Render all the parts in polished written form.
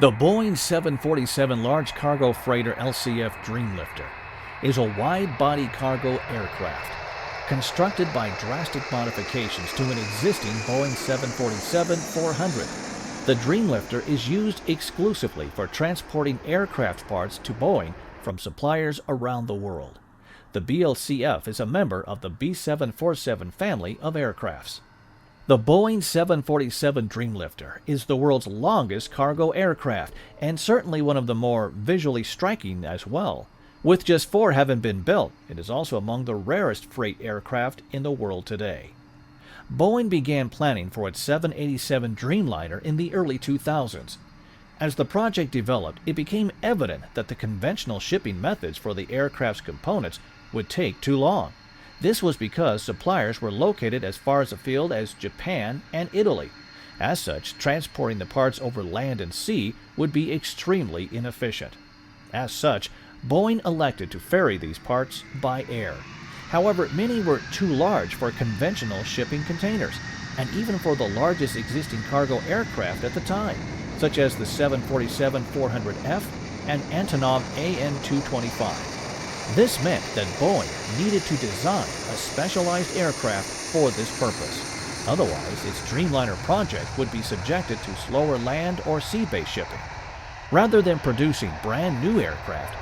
The Boeing 747 large cargo freighter LCF Dreamlifter is a wide-body cargo aircraft constructed by drastic modifications to an existing Boeing 747-400. The Dreamlifter is used exclusively for transporting aircraft parts to Boeing from suppliers around the world. The BLCF is a member of the B747 family of aircrafts. The Boeing 747 Dreamlifter is the world's longest cargo aircraft, and certainly one of the more visually striking as well. With just 4 having been built, it is also among the rarest freight aircraft in the world today. Boeing began planning for its 787 Dreamliner in the early 2000s. As the project developed, it became evident that the conventional shipping methods for the aircraft's components would take too long. This was because suppliers were located as far afield as Japan and Italy. As such, transporting the parts over land and sea would be extremely inefficient. As such, Boeing elected to ferry these parts by air. However, many were too large for conventional shipping containers, and even for the largest existing cargo aircraft at the time, such as the 747-400F and Antonov AN-225. This meant that Boeing needed to design a specialized aircraft for this purpose. Otherwise, its Dreamliner project would be subjected to slower land or sea-based shipping. Rather than producing brand new aircraft,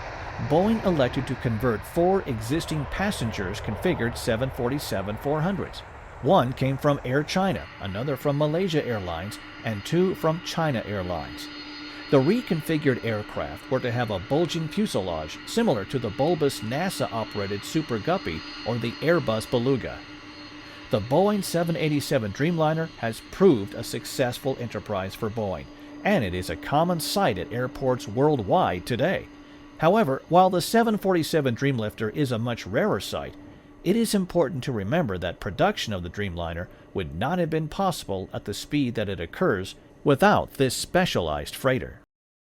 Boeing elected to convert 4 existing passengers configured 747-400s. 1 came from Air China, another from Malaysia Airlines, and 2 from China Airlines. The reconfigured aircraft were to have a bulging fuselage similar to the bulbous NASA-operated Super Guppy or the Airbus Beluga. The Boeing 787 Dreamliner has proved a successful enterprise for Boeing, and it is a common sight at airports worldwide today. However, while the 747 Dreamlifter is a much rarer sight, it is important to remember that production of the Dreamliner would not have been possible at the speed that it occurs without this specialized freighter.